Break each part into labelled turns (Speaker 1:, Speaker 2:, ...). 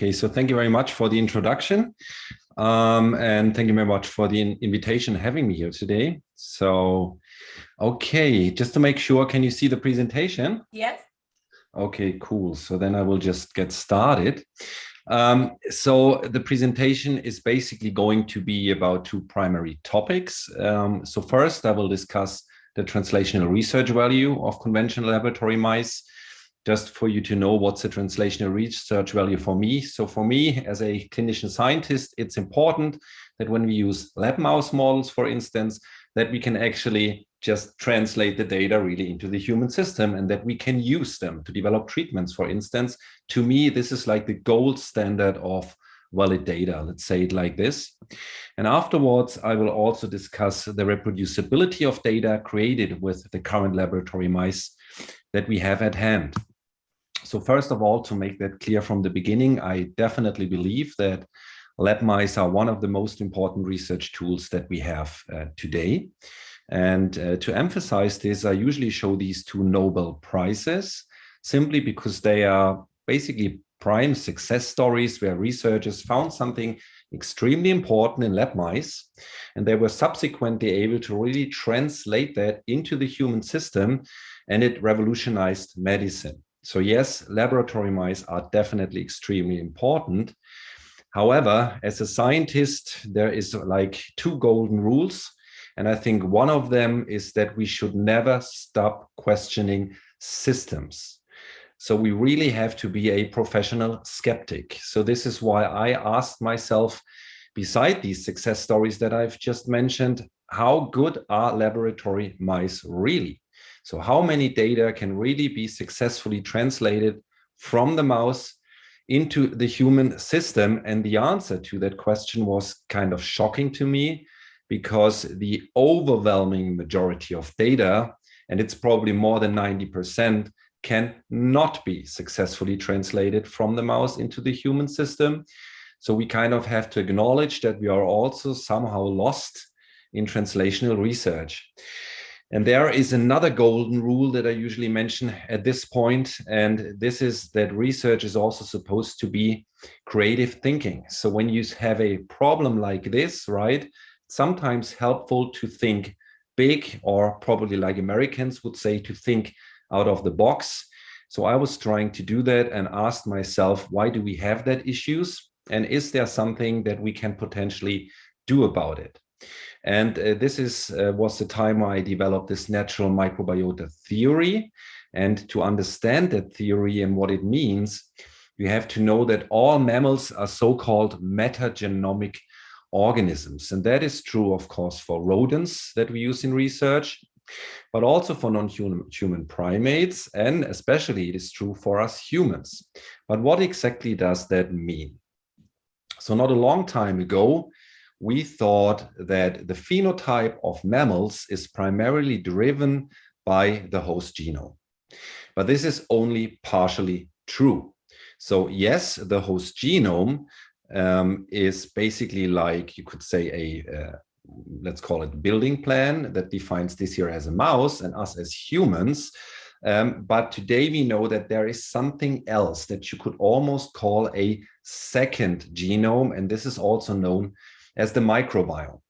Speaker 1: Okay, so thank you very much for the introduction. And thank you very much for the invitation having me here today. So, okay, just to make sure, can you see the presentation?
Speaker 2: Yes.
Speaker 1: Okay, cool. So then I will just get started. So the presentation is basically going to be about two primary topics. So first, I will discuss the translational research value of conventional laboratory mice, just for you to know what's the translational research value for me. So for me, as a clinician scientist, it's important that when we use lab mouse models, for instance, that we can actually just translate the data really into the human system and that we can use them to develop treatments, for instance. To me, this is like the gold standard of valid data, let's say it like this. And afterwards, I will also discuss the reproducibility of data created with the current laboratory mice that we have at hand. So first of all, to make that clear from the beginning, I definitely believe that lab mice are one of the most important research tools that we have today. And to emphasize this, I usually show these two Nobel Prizes simply because they are basically prime success stories where researchers found something extremely important in lab mice, and they were subsequently able to really translate that into the human system, and it revolutionized medicine. So yes, laboratory mice are definitely extremely important. However, as a scientist, there is like two golden rules. And I think one of them is that we should never stop questioning systems. So we really have to be a professional skeptic. So this is why I asked myself, beside these success stories that I've just mentioned, how good are laboratory mice really? So how many data can really be successfully translated from the mouse into the human system? And the answer to that question was kind of shocking to me, because the overwhelming majority of data, and it's probably more than 90%, can not be successfully translated from the mouse into the human system. So we kind of have to acknowledge that we are also somehow lost in translational research. And there is another golden rule that I usually mention at this point, and this is that research is also supposed to be creative thinking. So when you have a problem like this, right, sometimes helpful to think big, or probably like Americans would say, to think out of the box. So I was trying to do that and asked myself, why do we have that issues? And is there something that we can potentially do about it? And this was the time I developed this natural microbiota theory. And to understand that theory and what it means, you have to know that all mammals are so-called metagenomic organisms. And that is true, of course, for rodents that we use in research, but also for non-human primates. And especially it is true for us humans. But what exactly does that mean? So not a long time ago, we thought that the phenotype of mammals is primarily driven by the host genome. But this is only partially true. So yes, the host genome is basically like, you could say, let's call it building plan that defines this here as a mouse and us as humans. But today we know that there is something else that you could almost call a second genome. And this is also known as the microbiome.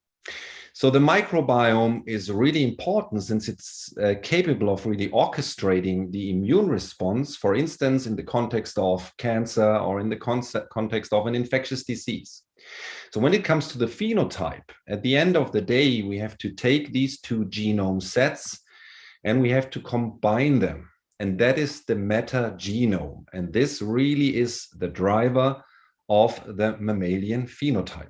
Speaker 1: So the microbiome is really important since it's capable of really orchestrating the immune response, for instance, in the context of cancer or in the context of an infectious disease. So when it comes to the phenotype, at the end of the day, we have to take these two genome sets and we have to combine them. And that is the metagenome. And this really is the driver of the mammalian phenotype.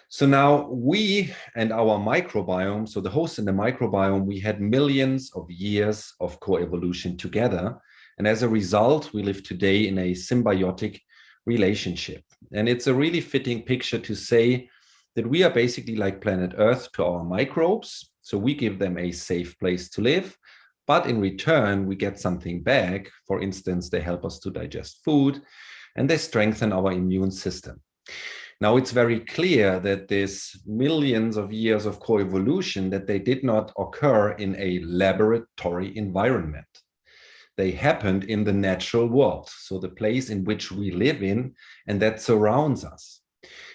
Speaker 1: So now we and our microbiome, so the host and the microbiome, we had millions of years of coevolution together. And as a result, we live today in a symbiotic relationship. And it's a really fitting picture to say that we are basically like planet Earth to our microbes. So we give them a safe place to live, but in return, we get something back. For instance, they help us to digest food and they strengthen our immune system. Now, it's very clear that this millions of years of coevolution, that they did not occur in a laboratory environment. they happened in the natural world, so the place in which we live in and that surrounds us.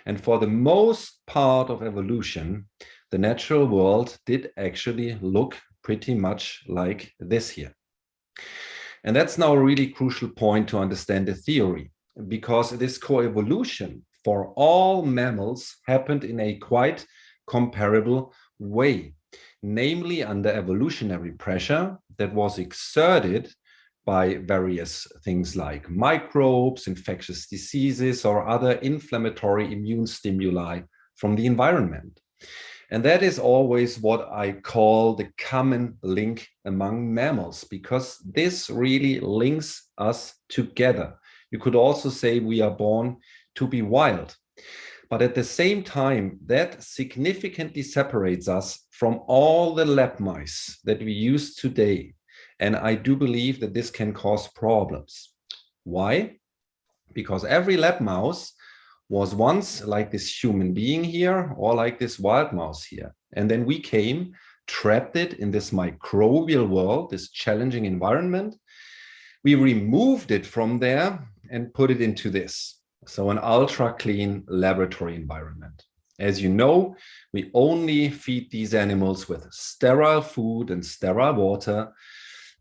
Speaker 1: And for the most part of evolution, the natural world did actually look pretty much like this here. And that's now a really crucial point to understand the theory, because this coevolution for all mammals happened in a quite comparable way, namely under evolutionary pressure that was exerted by various things like microbes, infectious diseases, or other inflammatory immune stimuli from the environment. And that is always what I call the common link among mammals, because this really links us together. You could also say we are born to be wild. But at the same time, that significantly separates us from all the lab mice that we use today. And I do believe that this can cause problems. Why? Because every lab mouse was once like this human being here or like this wild mouse here. And then we came, trapped it in this microbial world, this challenging environment. We removed it from there and put it into this. So an ultra clean laboratory environment. As you know, we only feed these animals with sterile food and sterile water.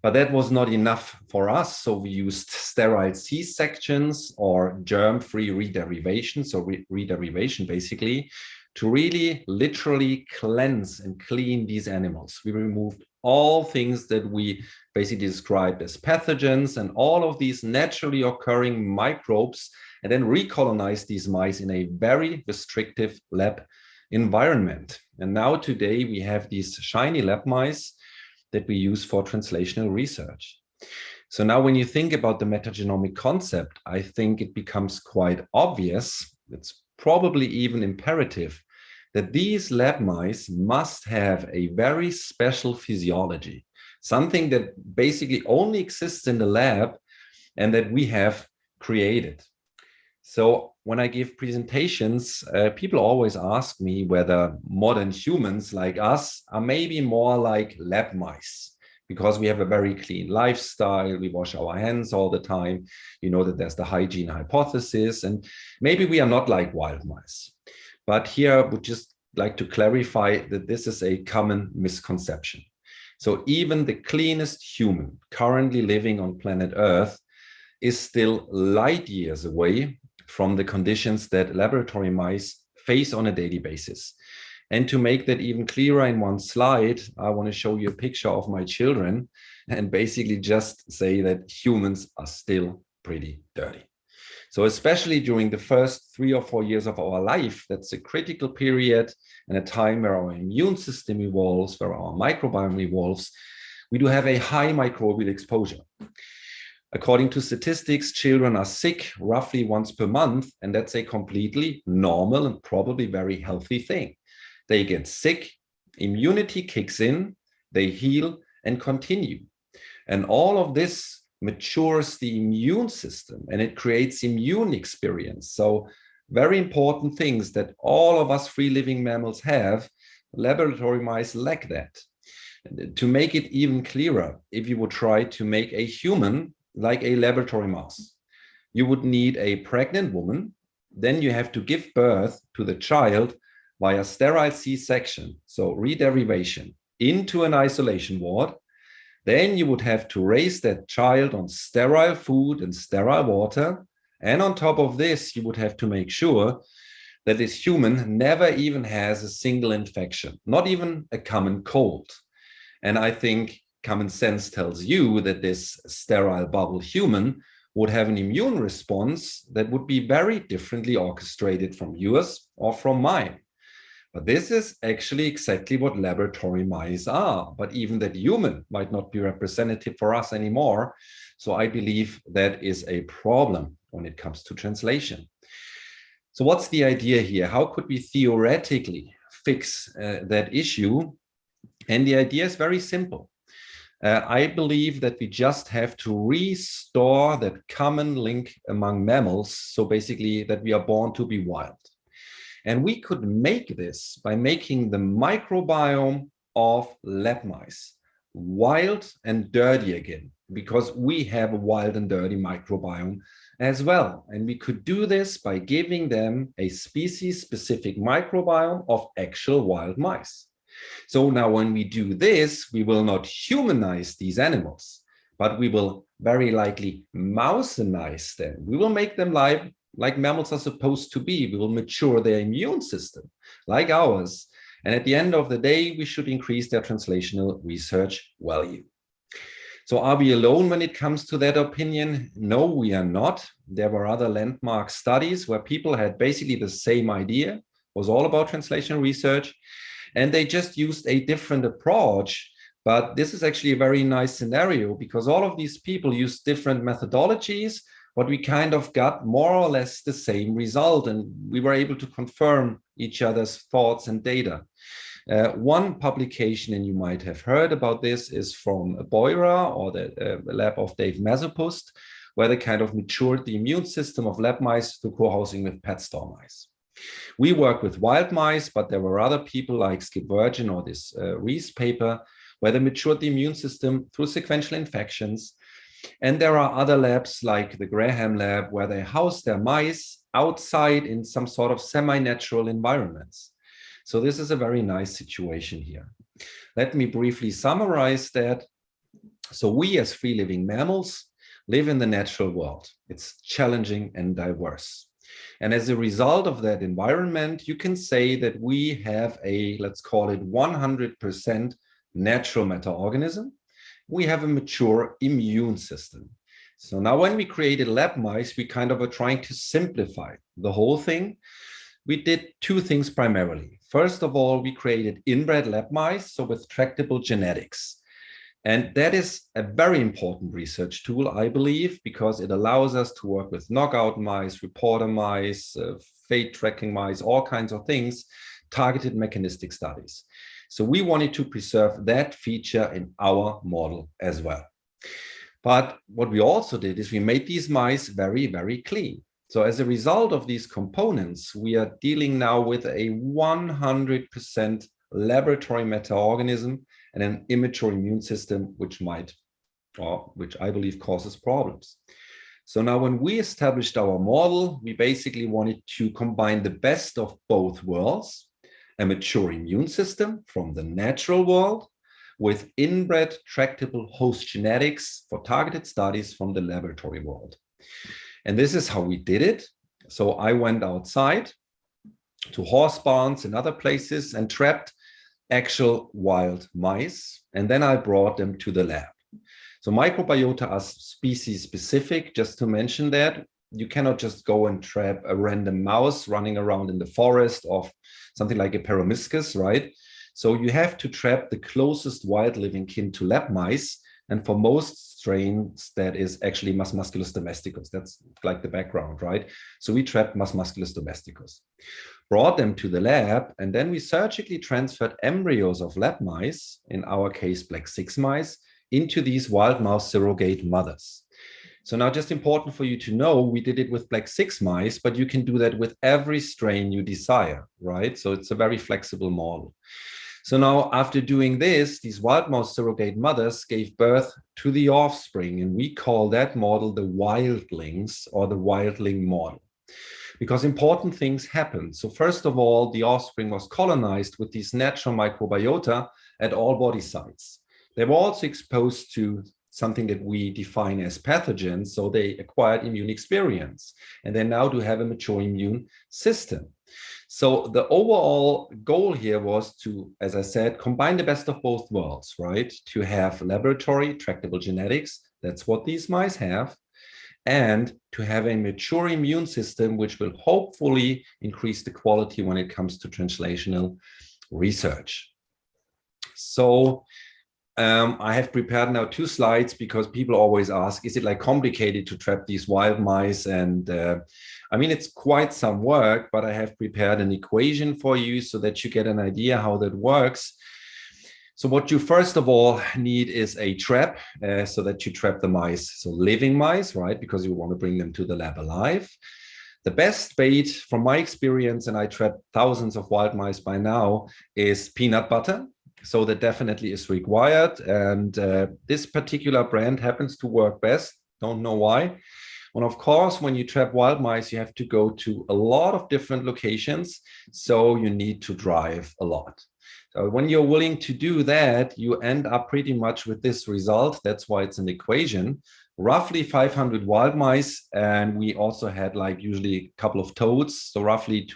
Speaker 1: But that was not enough for us, so we used sterile C-sections or germ-free rederivation, so rederivation basically, to really literally cleanse and clean these animals. We removed all things that we basically described as pathogens and all of these naturally occurring microbes, and then recolonized these mice in a very restrictive lab environment. And now today we have these shiny lab mice that we use for translational research. So now when you think about the metagenomic concept, I think it becomes quite obvious, it's probably even imperative, that these lab mice must have a very special physiology, something that basically only exists in the lab and that we have created. So when I give presentations, people always ask me whether modern humans like us are maybe more like lab mice, because we have a very clean lifestyle, we wash our hands all the time, you know that there's the hygiene hypothesis, and maybe we are not like wild mice. But here I would just like to clarify that this is a common misconception. So even the cleanest human currently living on planet Earth is still light years away from the conditions that laboratory mice face on a daily basis. And to make that even clearer in one slide, I want to show you a picture of my children and basically just say that humans are still pretty dirty. So especially during the first 3 or 4 years of our life, that's a critical period and a time where our immune system evolves, where our microbiome evolves, we do have a high microbial exposure. According to statistics, children are sick roughly once per month, and that's a completely normal and probably very healthy thing. They get sick, immunity kicks in, they heal and continue. And all of this matures the immune system and it creates immune experience. So very important things that all of us free living mammals have, laboratory mice lack that. To make it even clearer, if you would try to make a human like a laboratory mouse, you would need a pregnant woman, then you have to give birth to the child via sterile C-section, so rederivation, into an isolation ward. Then you would have to raise that child on sterile food and sterile water. And on top of this, you would have to make sure that this human never even has a single infection, not even a common cold. And I think common sense tells you that this sterile bubble human would have an immune response that would be very differently orchestrated from yours or from mine. But this is actually exactly what laboratory mice are. But even that human might not be representative for us anymore. So I believe that is a problem when it comes to translation. So what's the idea here? How could we theoretically fix that issue? And the idea is very simple. I believe that we just have to restore that common link among mammals. So basically that we are born to be wild. And we could make this by making the microbiome of lab mice wild and dirty again. because we have a wild and dirty microbiome as well. And we could do this by giving them a species-specific microbiome of actual wild mice. So now when we do this, we will not humanize these animals, but we will very likely mousenize them. We will make them like mammals are supposed to be. We will mature their immune system like ours. And at the end of the day, we should increase their translational research value. So are we alone when it comes to that opinion? No, we are not. There were other landmark studies where people had basically the same idea, it was all about translational research, and they just used a different approach. But this is actually a very nice scenario because all of these people used different methodologies, but we kind of got more or less the same result, and we were able to confirm each other's thoughts and data. One publication, and you might have heard about this, is from Boira, or the lab of Dave Mazopust, where they kind of matured the immune system of lab mice through co-housing with pet store mice. We work with wild mice, but there were other people like Skip Virgin or this Reese paper, where they matured the immune system through sequential infections. And there are other labs like the Graham lab, where they house their mice outside in some sort of semi-natural environments. So this is a very nice situation here. Let me briefly summarize that. So we as free living mammals live in the natural world. It's challenging and diverse. And as a result of that environment, you can say that we have a, let's call it 100% natural meta-organism. We have a mature immune system. So now when we created lab mice, we kind of are trying to simplify the whole thing. We did two things primarily. First of all, we created inbred lab mice, so with tractable genetics. And that is a very important research tool, I believe, because it allows us to work with knockout mice, reporter mice, fate tracking mice, all kinds of things, targeted mechanistic studies. So we wanted to preserve that feature in our model as well. But what we also did is we made these mice very, very clean. So as a result of these components, we are dealing now with a 100% laboratory meta-organism and an immature immune system, which I believe causes problems. So now when we established our model, we basically wanted to combine the best of both worlds, a mature immune system from the natural world with inbred tractable host genetics for targeted studies from the laboratory world. And this is how we did it. So I went outside to horse barns and other places and trapped actual wild mice. And then I brought them to the lab. So microbiota are species specific, just to mention that. You cannot just go and trap a random mouse running around in the forest of something like a Peromyscus, right? So you have to trap the closest wild living kin to lab mice. And for most strains, that is actually Mus musculus domesticus. That's like the background, right? So we trapped Mus musculus domesticus, brought them to the lab, and then we surgically transferred embryos of lab mice, in our case, black 6 mice, into these wild mouse surrogate mothers. So now just important for you to know, we did it with black 6 mice, but you can do that with every strain you desire, right? So it's a very flexible model. So now after doing this, these wild mouse surrogate mothers gave birth to the offspring, and we call that model the Wildlings, or the Wildling model, because important things happen. So first of all, the offspring was colonized with these natural microbiota at all body sites. They were also exposed to something that we define as pathogens, so they acquired immune experience, and they now do have a mature immune system. So the overall goal here was to, as I said, combine the best of both worlds, right? To have laboratory tractable genetics, that's what these mice have, and to have a mature immune system, which will hopefully increase the quality when it comes to translational research. So I have prepared now 2 slides because people always ask, is it like complicated to trap these wild mice? And I mean, it's quite some work, but I have prepared an equation for you so that you get an idea how that works. So what you first of all need is a trap so that you trap the mice, so living mice, right? Because you want to bring them to the lab alive. The best bait from my experience, and I trapped thousands of wild mice by now, is peanut butter. So that definitely is required. And this particular brand happens to work best. Don't know why. And of course, when you trap wild mice, you have to go to a lot of different locations. So you need to drive a lot. So when you're willing to do that, you end up pretty much with this result. That's why it's an equation. Roughly 500 wild mice. And we also had like usually a couple of toads. So roughly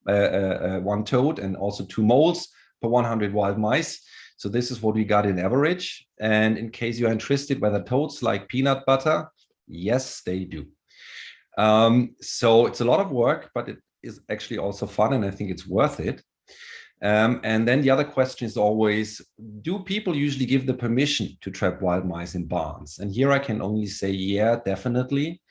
Speaker 1: one toad and also 2 moles per 100 wild mice. So this is what we got in average. And in case you're interested whether toads like peanut butter, yes, they do. So it's a lot of work, but it is actually also fun, and I think it's worth it. And then the other question is always, do people usually give the permission to trap wild mice in barns? And here I can only say, yeah, definitely,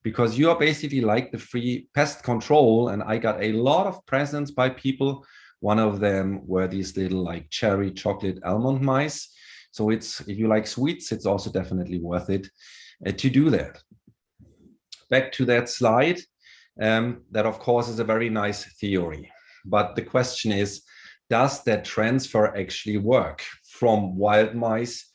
Speaker 1: because you are basically like the free pest control. And I got a lot of presents by people. One of them were these little like cherry chocolate almond mice. So it's, if you like sweets, it's also definitely worth it to do that. Back to that slide, that of course is a very nice theory, but the question is, does that transfer actually work from wild mice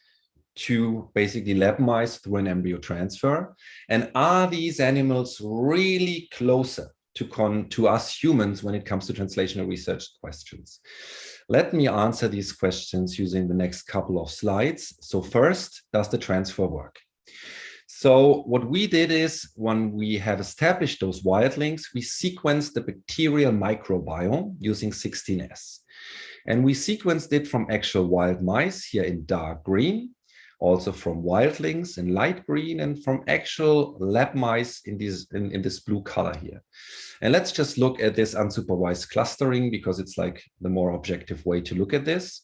Speaker 1: to basically lab mice through an embryo transfer? And are these animals really closer to us humans when it comes to translational research questions? Let me answer these questions using the next couple of slides. So first, does the transfer work? So what we did is, when we have established those wildlings, we sequenced the bacterial microbiome using 16S. And we sequenced it from actual wild mice here in dark green, also from wildlings in light green, and from actual lab mice in this blue color here. And let's just look at this unsupervised clustering, because it's like the more objective way to look at this.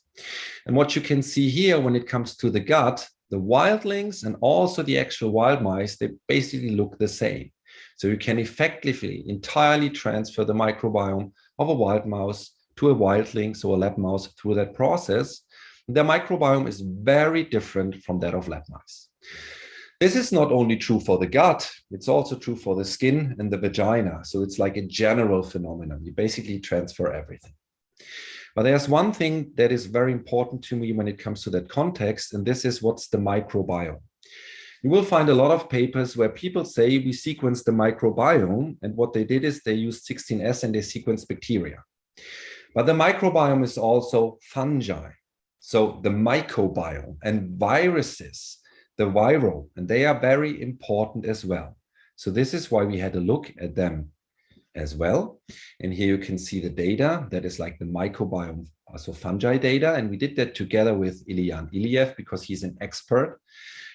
Speaker 1: And what you can see here when it comes to the gut, the wildlings and also the actual wild mice, they basically look the same. So you can effectively entirely transfer the microbiome of a wild mouse to a wildling, so a lab mouse, through that process. The microbiome is very different from that of lab mice. This is not only true for the gut, it's also true for the skin and the vagina. So it's like a general phenomenon. You basically transfer everything. But there's one thing that is very important to me when it comes to that context, and this is, what's the microbiome? You will find a lot of papers where people say we sequenced the microbiome, and what they did is they used 16S and they sequenced bacteria. But the microbiome is also fungi. So the mycobiome and viruses, the viro, and they are very important as well. So this is why we had a look at them as well. And here you can see the data that is like the microbiome, also fungi data. And we did that together with Ilyan Ilyev, because he's an expert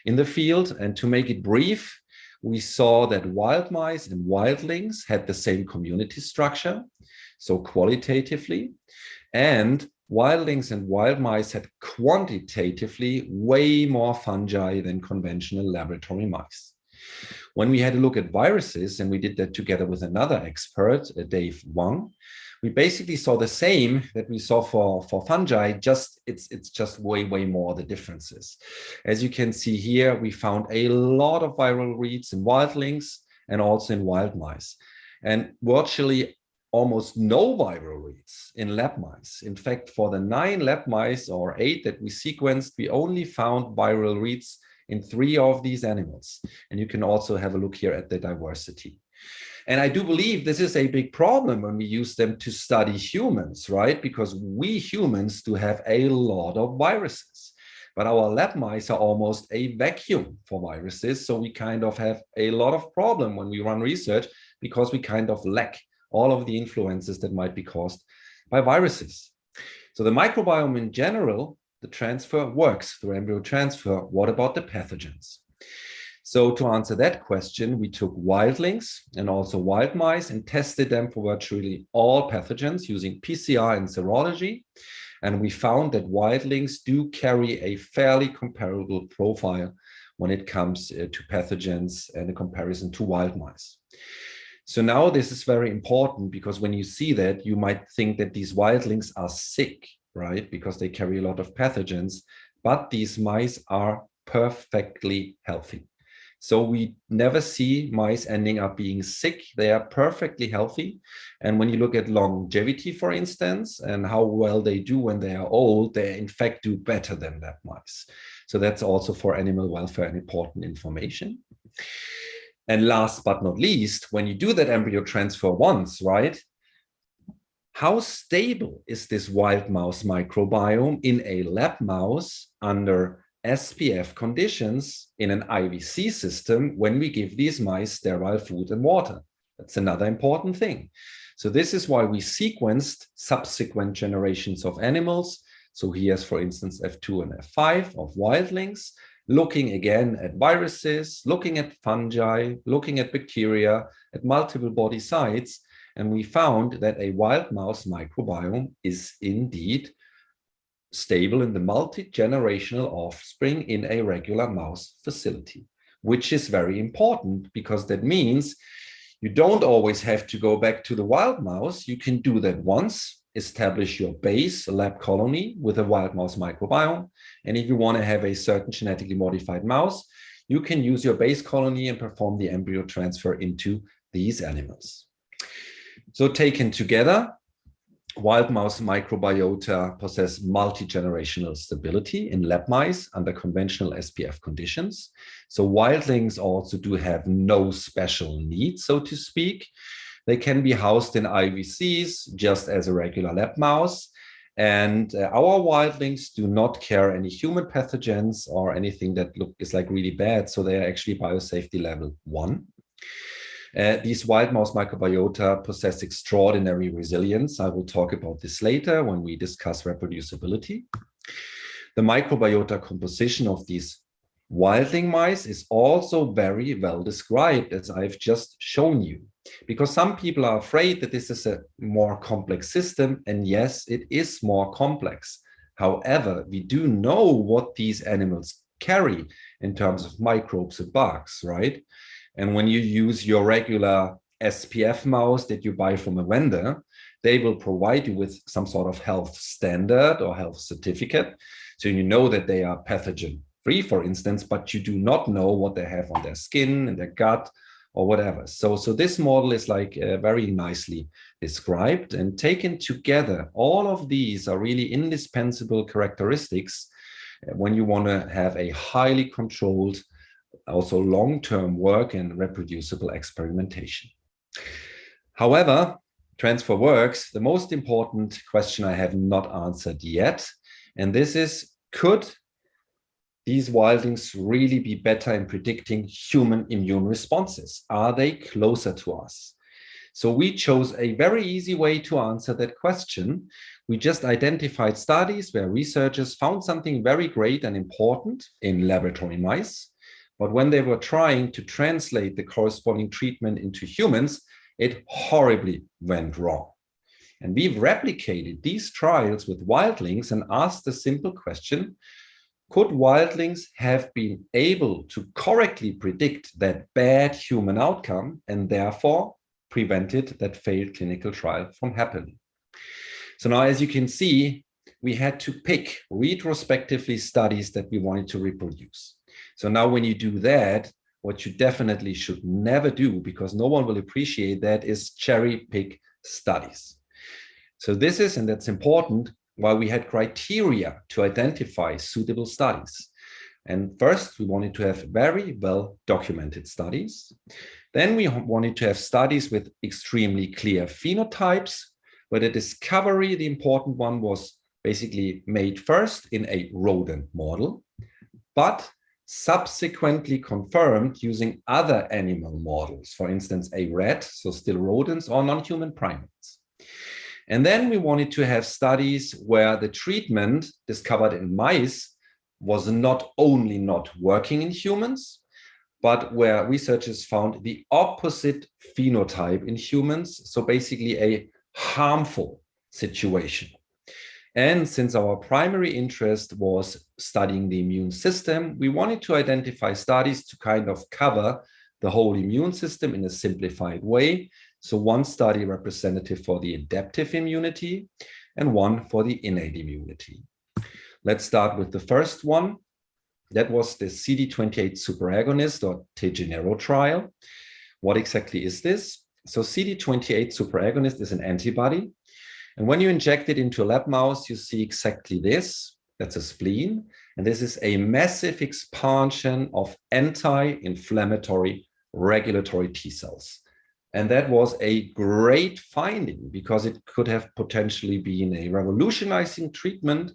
Speaker 1: in the field. And to make it brief, we saw that wild mice and wildlings had the same community structure, so qualitatively, and wildlings and wild mice had quantitatively way more fungi than conventional laboratory mice. When we had a look at viruses, and we did that together with another expert, Dave Wang, we basically saw the same that we saw for fungi, just it's just way more the differences. As you can see here, we found a lot of viral reads in wildlings and also in wild mice, and virtually almost no viral reads in lab mice. In fact, for the 9 lab mice or 8 that we sequenced, we only found viral reads in 3 of these animals. And you can also have a look here at the diversity. And I do believe this is a big problem when we use them to study humans, right? Because we humans do have a lot of viruses, but our lab mice are almost a vacuum for viruses. So we kind of have a lot of problem when we run research, because we kind of lack all of the influences that might be caused by viruses. So the microbiome in general, the transfer works through embryo transfer. What about the pathogens? So to answer that question, we took wildlings and also wild mice and tested them for virtually all pathogens using PCR and serology. And we found that wildlings do carry a fairly comparable profile when it comes to pathogens and in comparison to wild mice. So now this is very important, because when you see that, you might think that these wildlings are sick, right? Because they carry a lot of pathogens, but these mice are perfectly healthy. So we never see mice ending up being sick. They are perfectly healthy. And when you look at longevity, for instance, and how well they do when they are old, they in fact do better than lab mice. So that's also for animal welfare an important information. And last but not least, when you do that embryo transfer once, right? How stable is this wild mouse microbiome in a lab mouse under SPF conditions in an IVC system when we give these mice sterile food and water? That's another important thing. So this is why we sequenced subsequent generations of animals. So here's, for instance, F2 and F5 of wildlings, looking again at viruses, looking at fungi, looking at bacteria, at multiple body sites. And we found that a wild mouse microbiome is indeed stable in the multi-generational offspring in a regular mouse facility, which is very important because that means you don't always have to go back to the wild mouse. You can do that once, establish your base lab colony with a wild mouse microbiome. And if you want to have a certain genetically modified mouse, you can use your base colony and perform the embryo transfer into these animals. So taken together, wild mouse microbiota possess multi-generational stability in lab mice under conventional SPF conditions. So wildlings also do have no special needs, so to speak. They can be housed in IVCs just as a regular lab mouse. And our wildlings do not carry any human pathogens or anything that is like really bad. So they are actually biosafety level 1. These wild mouse microbiota possess extraordinary resilience. I will talk about this later when we discuss reproducibility. The microbiota composition of these wildling mice is also very well described, as I've just shown you, because some people are afraid that this is a more complex system, and yes, it is more complex. However, we do know what these animals carry in terms of microbes and bugs, right? And when you use your regular SPF mouse that you buy from a vendor, they will provide you with some sort of health standard or health certificate. So you know that they are pathogen-free, for instance, but you do not know what they have on their skin and their gut or whatever. So this model is like very nicely described, and taken together, all of these are really indispensable characteristics when you want to have a highly controlled, also long-term work and reproducible experimentation. However, transfer works. The most important question I have not answered yet, and this is, could these wildlings really be better in predicting human immune responses? Are they closer to us? So we chose a very easy way to answer that question. We just identified studies where researchers found something very great and important in laboratory mice, but when they were trying to translate the corresponding treatment into humans, it horribly went wrong. And we've replicated these trials with wildlings and asked the simple question, could wildlings have been able to correctly predict that bad human outcome and therefore prevented that failed clinical trial from happening? So now, as you can see, we had to pick retrospectively studies that we wanted to reproduce. So now when you do that, what you definitely should never do, because no one will appreciate that, is cherry pick studies. So this is, and that's important, why we had criteria to identify suitable studies. And first, we wanted to have very well documented studies. Then we wanted to have studies with extremely clear phenotypes, where the discovery, the important one, was basically made first in a rodent model, but subsequently confirmed using other animal models, for instance, a rat, so still rodents, or non-human primates. And then we wanted to have studies where the treatment discovered in mice was not only not working in humans, but where researchers found the opposite phenotype in humans, so basically a harmful situation. And since our primary interest was studying the immune system, we wanted to identify studies to kind of cover the whole immune system in a simplified way. So one study representative for the adaptive immunity and one for the innate immunity. Let's start with the first one. That was the CD28 superagonist or TeGenero trial. What exactly is this? So CD28 superagonist is an antibody. And when you inject it into a lab mouse, you see exactly this. That's a spleen. And this is a massive expansion of anti-inflammatory regulatory T cells. And that was a great finding because it could have potentially been a revolutionizing treatment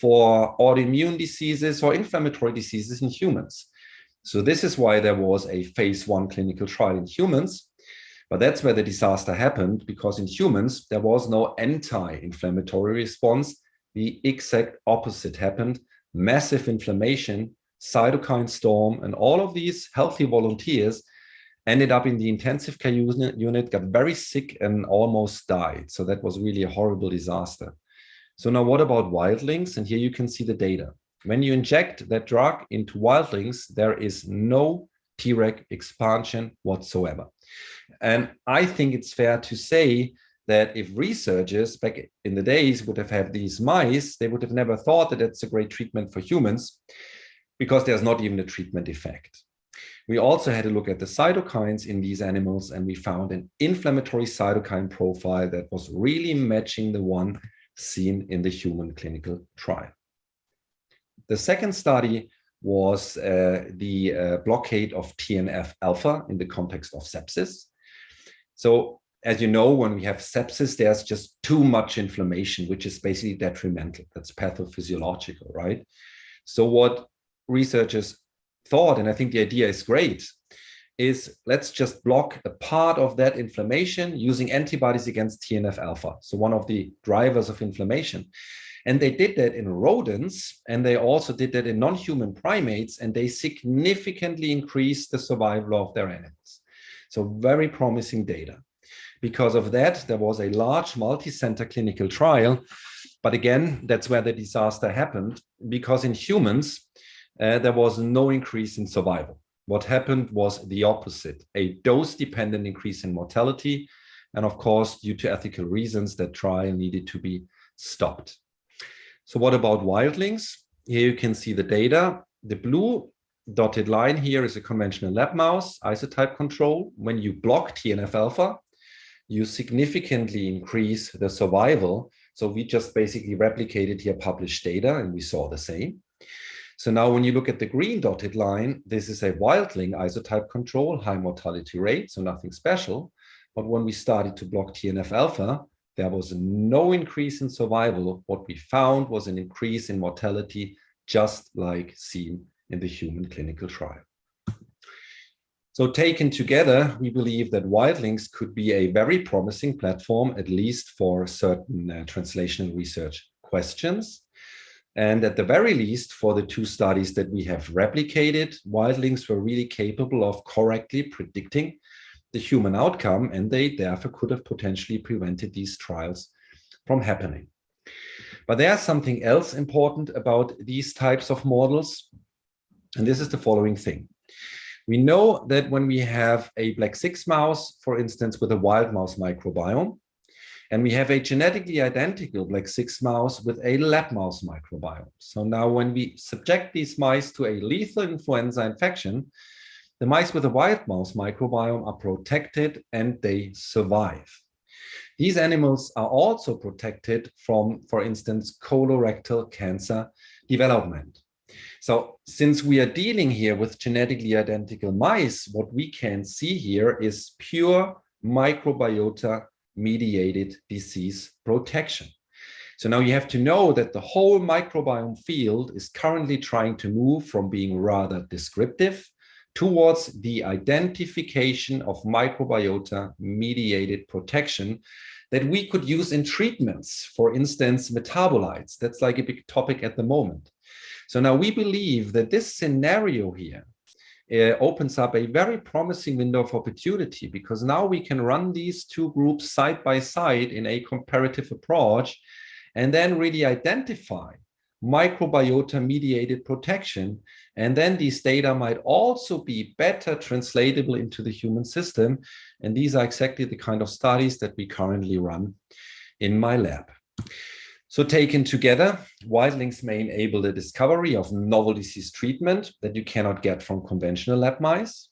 Speaker 1: for autoimmune diseases or inflammatory diseases in humans. So this is why there was a phase 1 clinical trial in humans. But that's where the disaster happened, because in humans, there was no anti-inflammatory response. The exact opposite happened. Massive inflammation, cytokine storm, and all of these healthy volunteers ended up in the intensive care unit, got very sick and almost died. So that was really a horrible disaster. So now what about wildlings? And here you can see the data. When you inject that drug into wildlings, there is no Treg expansion whatsoever. And I think it's fair to say that if researchers back in the days would have had these mice, they would have never thought that it's a great treatment for humans, because there's not even a treatment effect. We also had a look at the cytokines in these animals, and we found an inflammatory cytokine profile that was really matching the one seen in the human clinical trial. The second study was the blockade of TNF-alpha in the context of sepsis. So as you know, when we have sepsis, there's just too much inflammation, which is basically detrimental. That's pathophysiological, right? So what researchers thought, and I think the idea is great, is let's just block a part of that inflammation using antibodies against TNF-alpha, so one of the drivers of inflammation. And they did that in rodents, and they also did that in non-human primates, and they significantly increased the survival of their animals. So very promising data. Because of that, there was a large multi-center clinical trial. But again, that's where the disaster happened, because in humans, there was no increase in survival. What happened was the opposite, a dose-dependent increase in mortality. And of course, due to ethical reasons, that trial needed to be stopped. So what about wildlings? Here you can see the data. The blue dotted line here is a conventional lab mouse, isotype control. When you block TNF-alpha, you significantly increase the survival. So we just basically replicated here published data, and we saw the same. So now when you look at the green dotted line, this is a wildling isotype control, high mortality rate, so nothing special. But when we started to block TNF-alpha, there was no increase in survival. What we found was an increase in mortality, just like seen in the human clinical trial. So taken together, we believe that wildlings could be a very promising platform, at least for certain translational research questions. And at the very least, for the two studies that we have replicated, wildlings were really capable of correctly predicting the human outcome, and they therefore could have potentially prevented these trials from happening. But there's something else important about these types of models, and this is the following thing. We know that when we have a black 6 mouse, for instance, with a wild mouse microbiome, and we have a genetically identical black 6 mouse with a lab mouse microbiome. So now when we subject these mice to a lethal influenza infection, the mice with a wild mouse microbiome are protected and they survive. These animals are also protected from, for instance, colorectal cancer development. So since we are dealing here with genetically identical mice, what we can see here is pure microbiota-mediated disease protection. So now you have to know that the whole microbiome field is currently trying to move from being rather descriptive towards the identification of microbiota-mediated protection that we could use in treatments, for instance, metabolites. That's like a big topic at the moment. So now we believe that this scenario here opens up a very promising window of opportunity, because now we can run these two groups side by side in a comparative approach and then really identify microbiota-mediated protection. And then these data might also be better translatable into the human system. And these are exactly the kind of studies that we currently run in my lab. So taken together, Wildlings may enable the discovery of novel disease treatment that you cannot get from conventional lab mice.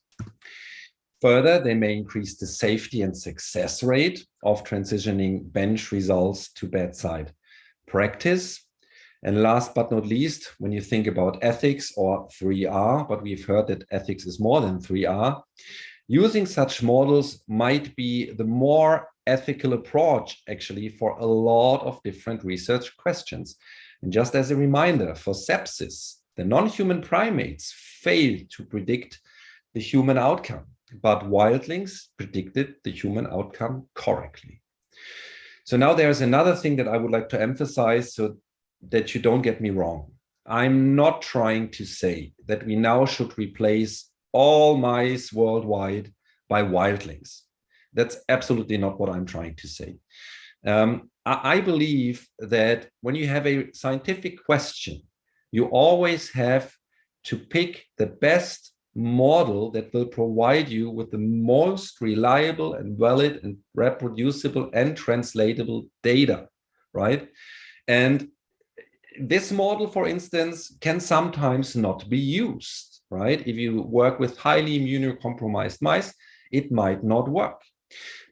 Speaker 1: Further, they may increase the safety and success rate of transitioning bench results to bedside practice. And last but not least, when you think about ethics or 3R, but we've heard that ethics is more than 3R, using such models might be the more ethical approach actually for a lot of different research questions. And just as a reminder, for sepsis, the non-human primates failed to predict the human outcome, but Wildlings predicted the human outcome correctly. So now there's another thing that I would like to emphasize so that you don't get me wrong. I'm not trying to say that we now should replace all mice worldwide by Wildlings. That's absolutely not what I'm trying to say. I believe that when you have a scientific question, you always have to pick the best model that will provide you with the most reliable and valid and reproducible and translatable data, right? And this model, for instance, can sometimes not be used, right? If you work with highly immunocompromised mice, it might not work.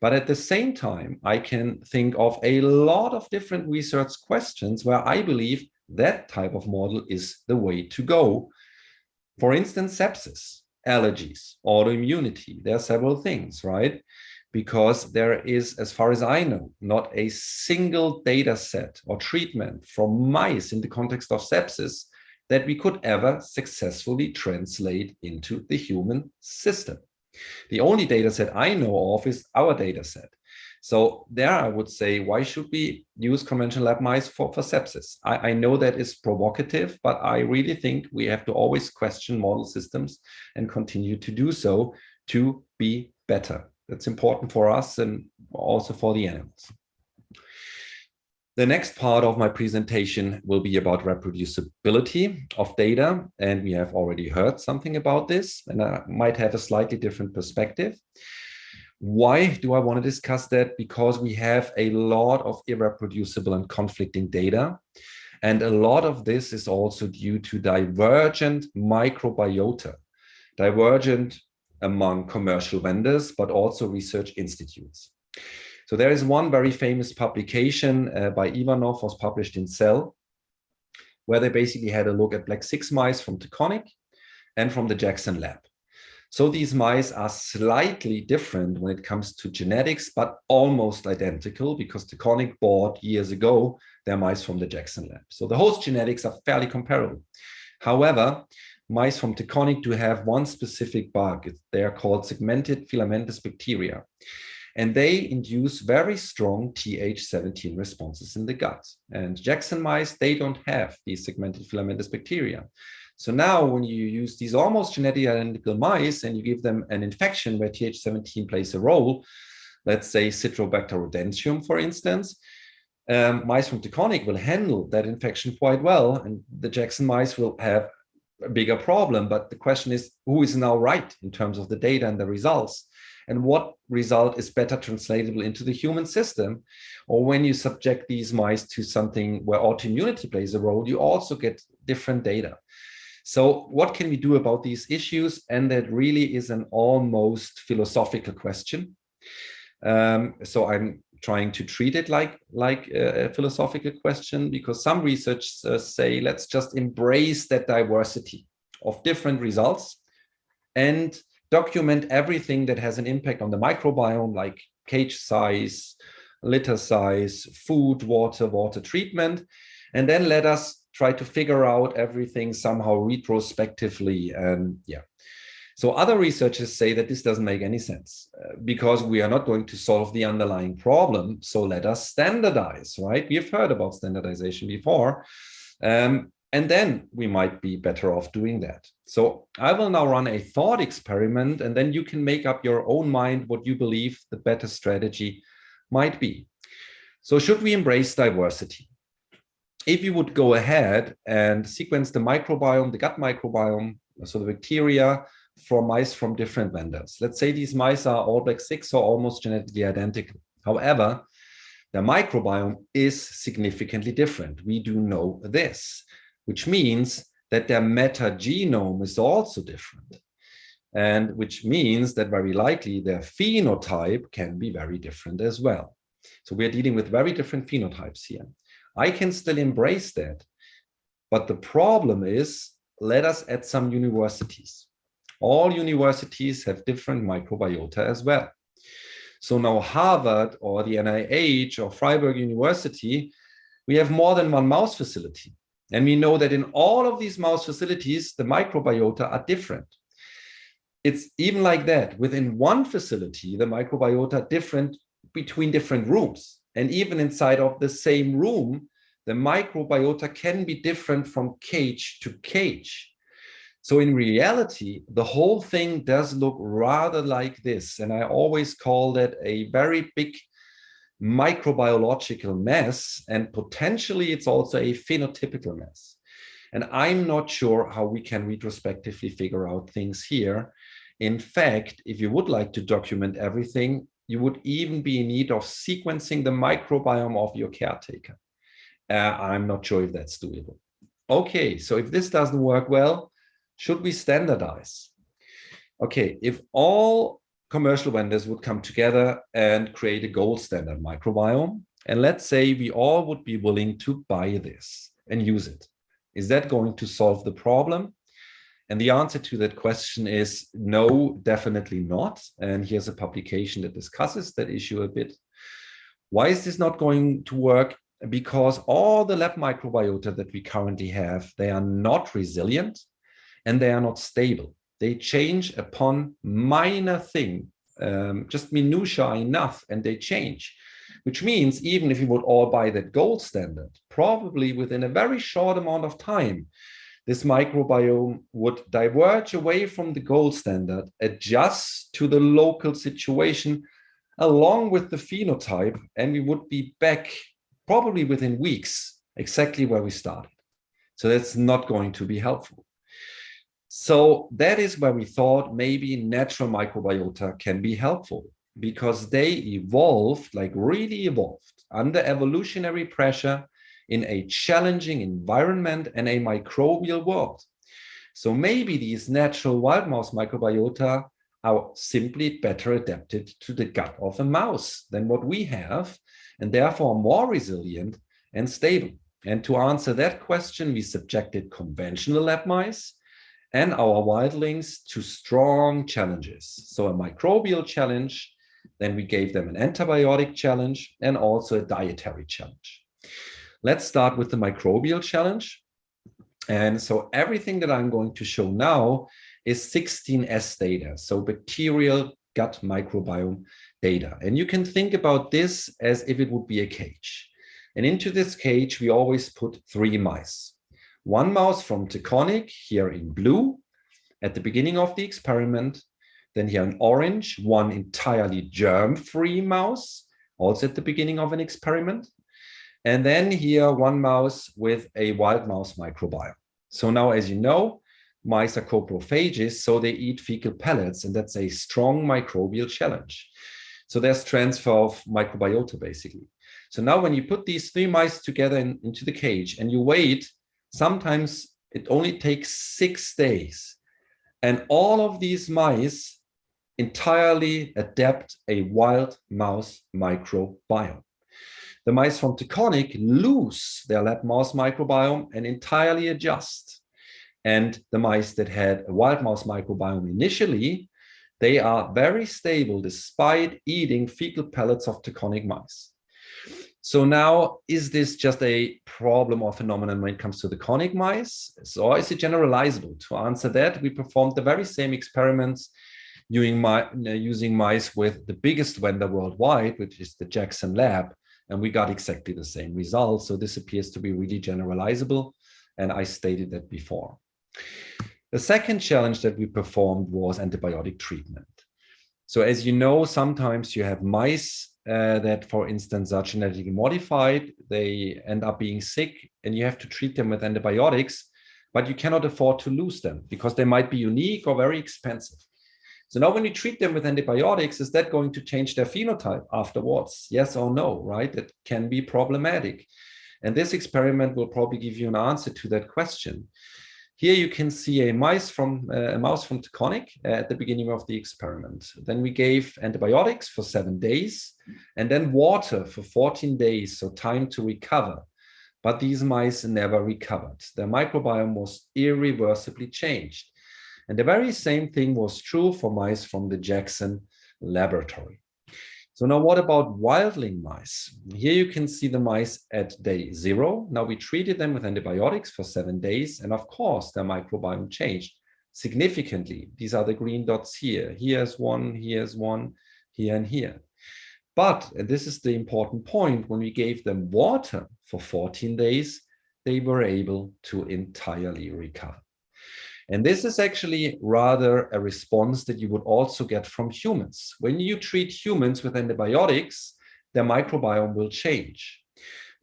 Speaker 1: But at the same time, I can think of a lot of different research questions where I believe that type of model is the way to go. For instance, sepsis, allergies, autoimmunity, there are several things, right? Because there is, as far as I know, not a single data set or treatment from mice in the context of sepsis that we could ever successfully translate into the human system. The only data set I know of is our data set. So there I would say, why should we use conventional lab mice for sepsis? I know that is provocative, but I really think we have to always question model systems and continue to do so to be better. That's important for us and also for the animals. The next part of my presentation will be about reproducibility of data, and we have already heard something about this, and I might have a slightly different perspective. Why do I want to discuss that? Because we have a lot of irreproducible and conflicting data, and a lot of this is also due to divergent microbiota, divergent among commercial vendors, but also research institutes. So there is one very famous publication by Ivanov, was published in Cell, where they basically had a look at black 6 mice from Taconic and from the Jackson lab. So these mice are slightly different when it comes to genetics, but almost identical, because Taconic bought years ago their mice from the Jackson lab. So the host genetics are fairly comparable. However, mice from Taconic do have one specific bug. They are called segmented filamentous bacteria. And they induce very strong Th17 responses in the gut. And Jackson mice, they don't have these segmented filamentous bacteria. So now when you use these almost genetically identical mice and you give them an infection where Th17 plays a role, let's say Citrobacter rodentium, for instance, mice from Taconic will handle that infection quite well, and the Jackson mice will have a bigger problem. But the question is, who is now right in terms of the data and the results? And what result is better translatable into the human system? Or when you subject these mice to something where autoimmunity plays a role, you also get different data. So what can we do about these issues? And that really is an almost philosophical question. So I'm trying to treat it like a philosophical question, because some researchers say, let's just embrace that diversity of different results and document everything that has an impact on the microbiome, like cage size, litter size, food, water treatment, and then let us try to figure out everything somehow retrospectively. And yeah, so other researchers say that this doesn't make any sense because we are not going to solve the underlying problem. So let us standardize, right? We've heard about standardization before. And then we might be better off doing that. So I will now run a thought experiment, and then you can make up your own mind what you believe the better strategy might be. So should we embrace diversity? If you would go ahead and sequence the microbiome, the gut microbiome, so the bacteria from mice from different vendors. Let's say these mice are all black 6 or almost genetically identical. However, the microbiome is significantly different. We do know this, which means that their metagenome is also different. And which means that very likely their phenotype can be very different as well. So we're dealing with very different phenotypes here. I can still embrace that. But the problem is, let us add some universities. All universities have different microbiota as well. So now Harvard or the NIH or Freiburg University, we have more than one mouse facility. And we know that in all of these mouse facilities, the microbiota are different. It's even like that. Within one facility, the microbiota are different between different rooms. And even inside of the same room, the microbiota can be different from cage to cage. So in reality, the whole thing does look rather like this. And I always call that a very big microbiological mess. And potentially it's also a phenotypical mess. And I'm not sure how we can retrospectively figure out things here. In fact, if you would like to document everything, you would even be in need of sequencing the microbiome of your caretaker. I'm not sure if that's doable. Okay, so if this doesn't work well, should we standardize? Okay, if all commercial vendors would come together and create a gold standard microbiome, and let's say we all would be willing to buy this and use it, is that going to solve the problem? And the answer to that question is no, definitely not. And here's a publication that discusses that issue a bit. Why is this not going to work? Because all the lab microbiota that we currently have, they are not resilient and they are not stable. They change upon minor thing, just minutiae enough, and they change. Which means even if we would all buy that gold standard, probably within a very short amount of time, this microbiome would diverge away from the gold standard, adjust to the local situation along with the phenotype, and we would be back probably within weeks, exactly where we started. So that's not going to be helpful. So that is where we thought maybe natural microbiota can be helpful, because they evolved, like really evolved, under evolutionary pressure in a challenging environment and a microbial world. So maybe these natural wild mouse microbiota are simply better adapted to the gut of a mouse than what we have, and therefore more resilient and stable. And to answer that question, we subjected conventional lab mice and our wildlings to strong challenges. So a microbial challenge, then we gave them an antibiotic challenge and also a dietary challenge. Let's start with the microbial challenge. And so everything that I'm going to show now is 16S data, so bacterial gut microbiome data. And you can think about this as if it would be a cage. And into this cage, we always put 3 mice. One mouse from Taconic, here in blue, at the beginning of the experiment. Then here in orange, one entirely germ-free mouse, also at the beginning of an experiment. And then here, one mouse with a wild mouse microbiome. So now, as you know, mice are coprophages, so they eat fecal pellets, and that's a strong microbial challenge. So there's transfer of microbiota, basically. So now when you put these 3 mice together into the cage and you wait, sometimes it only takes 6 days. And all of these mice entirely adapt a wild mouse microbiome. The mice from Taconic lose their lab mouse microbiome and entirely adjust. And the mice that had a wild mouse microbiome initially, they are very stable despite eating fecal pellets of Taconic mice. So now, is this just a problem or phenomenon when it comes to the Taconic mice? Or is it generalizable? To answer that, we performed the very same experiments using mice with the biggest vendor worldwide, which is the Jackson Lab. And we got exactly the same results. So this appears to be really generalizable. And I stated that before. The second challenge that we performed was antibiotic treatment. So as you know, sometimes you have mice that, for instance, are genetically modified. They end up being sick and you have to treat them with antibiotics, but you cannot afford to lose them because they might be unique or very expensive. So now when you treat them with antibiotics, is that going to change their phenotype afterwards? Yes or no, right? That can be problematic. And this experiment will probably give you an answer to that question. Here you can see a mouse from Taconic at the beginning of the experiment. Then we gave antibiotics for 7 days and then water for 14 days, so time to recover. But these mice never recovered. Their microbiome was irreversibly changed. And the very same thing was true for mice from the Jackson laboratory. So now what about Wildling mice? Here you can see the mice at day 0. Now we treated them with antibiotics for 7 days. And of course, their microbiome changed significantly. These are the green dots here. Here's one, here's one, here and here. But, and this is the important point, when we gave them water for 14 days, they were able to entirely recover. And this is actually rather a response that you would also get from humans. When you treat humans with antibiotics, their microbiome will change.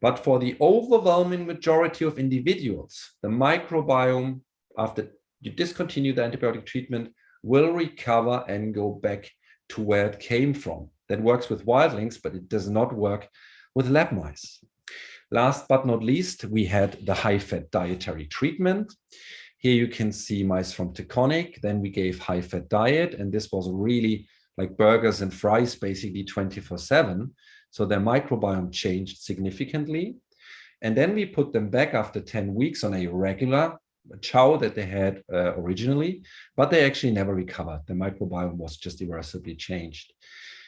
Speaker 1: But for the overwhelming majority of individuals, the microbiome, after you discontinue the antibiotic treatment, will recover and go back to where it came from. That works with Wildlings, but it does not work with lab mice. Last but not least, we had the high-fat dietary treatment. Here you can see mice from Taconic. Then we gave high-fat diet, and this was really like burgers and fries, basically 24/7. So their microbiome changed significantly. And then we put them back after 10 weeks on a regular chow that they had originally, but they actually never recovered. The microbiome was just irreversibly changed.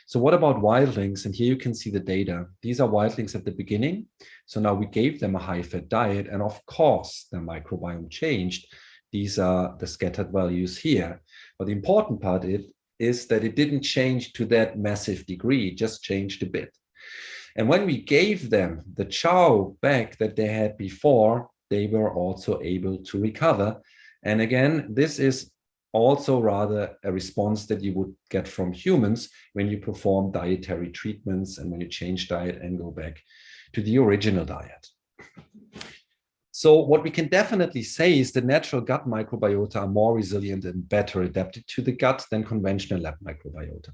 Speaker 1: So what about Wildlings? And here you can see the data. These are Wildlings at the beginning. So now we gave them a high-fat diet, and of course, their microbiome changed. These are the scattered values here. But the important part is that it didn't change to that massive degree, it just changed a bit. And when we gave them the chow back that they had before, they were also able to recover. And again, this is also rather a response that you would get from humans when you perform dietary treatments and when you change diet and go back to the original diet. So what we can definitely say is that natural gut microbiota are more resilient and better adapted to the gut than conventional lab microbiota.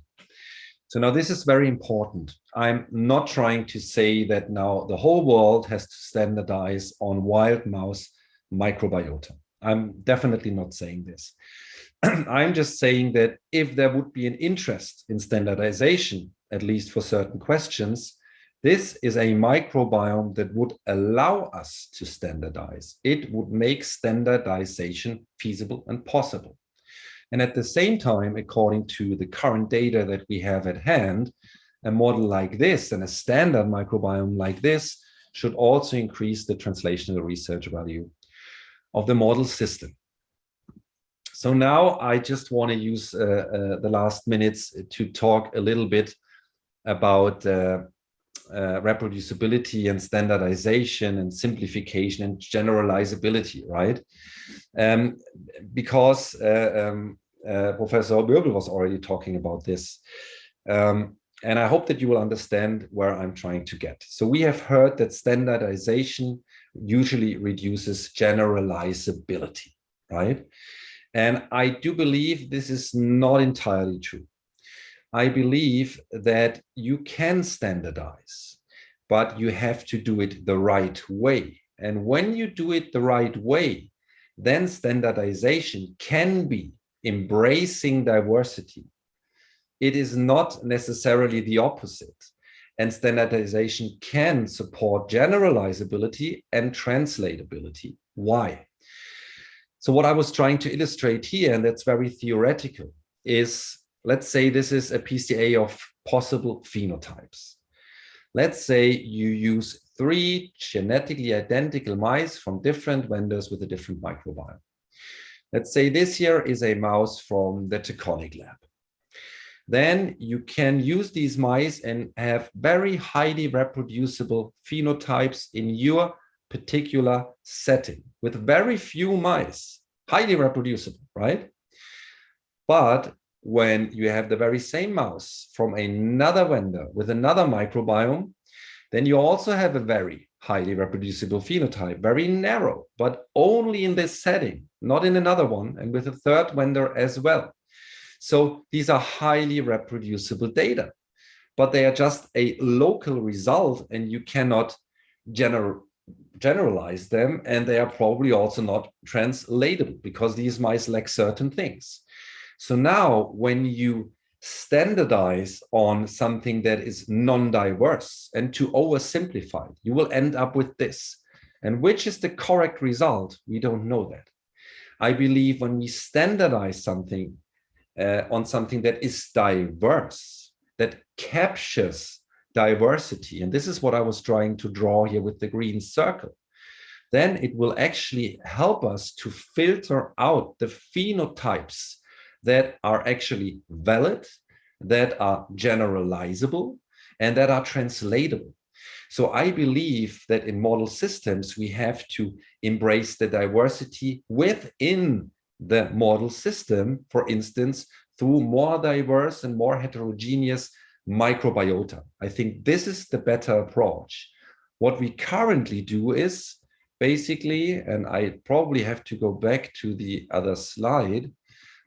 Speaker 1: So now this is very important. I'm not trying to say that now the whole world has to standardize on wild mouse microbiota. I'm definitely not saying this. I'm just saying that if there would be an interest in standardization, at least for certain questions, this is a microbiome that would allow us to standardize. It would make standardization feasible and possible. And at the same time, according to the current data that we have at hand, a model like this and a standard microbiome like this should also increase the translational research value of the model system. So now I just want to use the last minutes to talk a little bit about reproducibility and standardization and simplification and generalizability, right? Because Professor Wirbel was already talking about this. And I hope that you will understand where I'm trying to get. So we have heard that standardization usually reduces generalizability, right? And I do believe this is not entirely true. I believe that you can standardize, but you have to do it the right way. And when you do it the right way, then standardization can be embracing diversity. It is not necessarily the opposite. And standardization can support generalizability and translatability. Why? So what I was trying to illustrate here, and that's very theoretical, is let's say this is a PCA of possible phenotypes. Let's say you use 3 genetically identical mice from different vendors with a different microbiome. Let's say this here is a mouse from the Taconic lab. Then you can use these mice and have very highly reproducible phenotypes in your particular setting with very few mice, highly reproducible, right? But when you have the very same mouse from another vendor with another microbiome, then you also have a very highly reproducible phenotype, very narrow, but only in this setting, not in another one, and with a third vendor as well. So these are highly reproducible data, but they are just a local result, and you cannot generalize them, and they are probably also not translatable because these mice lack certain things. So now when you standardize on something that is non-diverse and to oversimplify, you will end up with this. And which is the correct result? We don't know that. I believe when we standardize something on something that is diverse, that captures diversity, and this is what I was trying to draw here with the green circle, then it will actually help us to filter out the phenotypes that are actually valid, that are generalizable, and that are translatable. So I believe that in model systems, we have to embrace the diversity within the model system, for instance, through more diverse and more heterogeneous microbiota. I think this is the better approach. What we currently do is basically, and I probably have to go back to the other slide,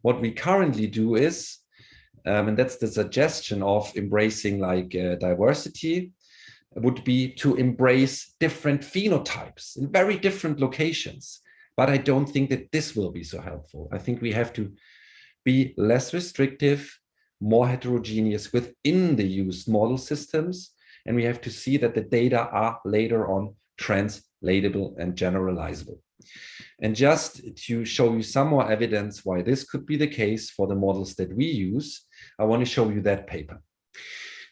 Speaker 1: what we currently do is, and that's the suggestion of embracing like diversity, would be to embrace different phenotypes in very different locations. But I don't think that this will be so helpful. I think we have to be less restrictive, more heterogeneous within the used model systems. And we have to see that the data are later on translatable and generalizable. And just to show you some more evidence why this could be the case for the models that we use, I want to show you that paper.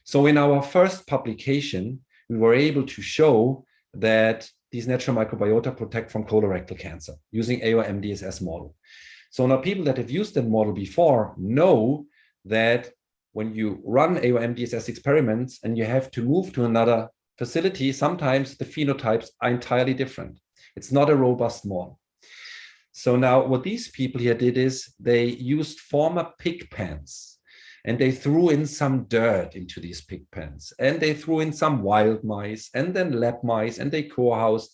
Speaker 1: So in our first publication, we were able to show that these natural microbiota protect from colorectal cancer using AOM-DSS model. So now people that have used that model before know that when you run AOM-DSS experiments and you have to move to another facility, sometimes the phenotypes are entirely different. It's not a robust model. So now what these people here did is they used former pig pens, and they threw in some dirt into these pig pens, and they threw in some wild mice and then lab mice, and they co-housed.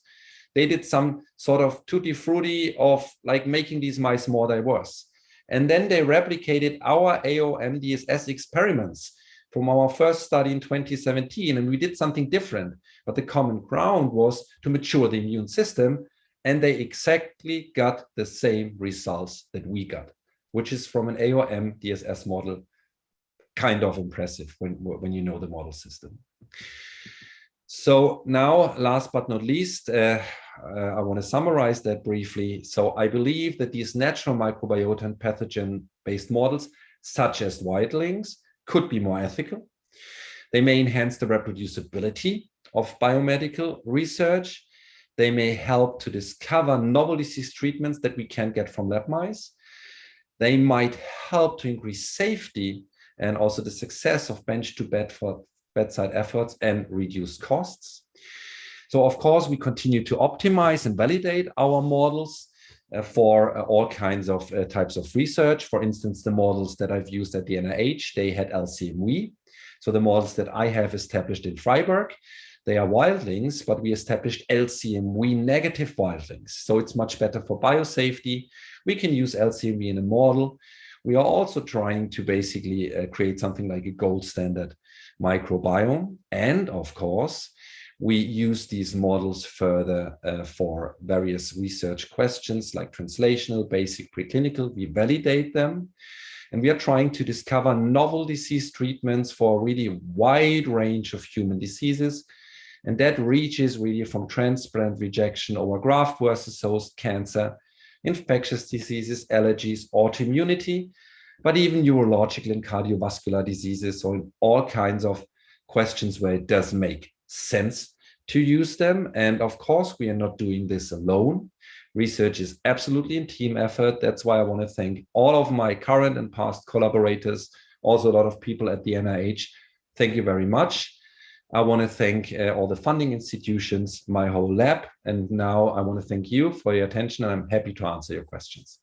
Speaker 1: They did some sort of tutti frutti of like making these mice more diverse. And then they replicated our AOM-DSS experiments from our first study in 2017, and we did something different. But the common ground was to mature the immune system, and they exactly got the same results that we got, which is from an AOM-DSS model, kind of impressive when you know the model system. So now, last but not least, I want to summarize that briefly. So I believe that these natural microbiota and pathogen-based models, such as Wildlings, could be more ethical. They may enhance the reproducibility of biomedical research. They may help to discover novel disease treatments that we can't get from lab mice. They might help to increase safety and also the success of bench-to-bedside efforts and reduce costs. So of course, we continue to optimize and validate our models for all kinds of types of research. For instance, the models that I've used at the NIH, they had LCMV. So the models that I have established in Freiburg, they are Wildlings, but we established LCMV negative Wildlings. So it's much better for biosafety. We can use LCMV in a model. We are also trying to basically create something like a gold standard microbiome. And of course, we use these models further for various research questions like translational, basic, preclinical. We validate them. And we are trying to discover novel disease treatments for a really wide range of human diseases. And that reaches really from transplant rejection over graft versus host cancer, infectious diseases, allergies, autoimmunity, but even neurological and cardiovascular diseases. So in all kinds of questions where it does make sense to use them. And of course, we are not doing this alone. Research is absolutely a team effort. That's why I want to thank all of my current and past collaborators, also a lot of people at the NIH. Thank you very much. I want to thank all the funding institutions, my whole lab. And now I want to thank you for your attention, and I'm happy to answer your questions.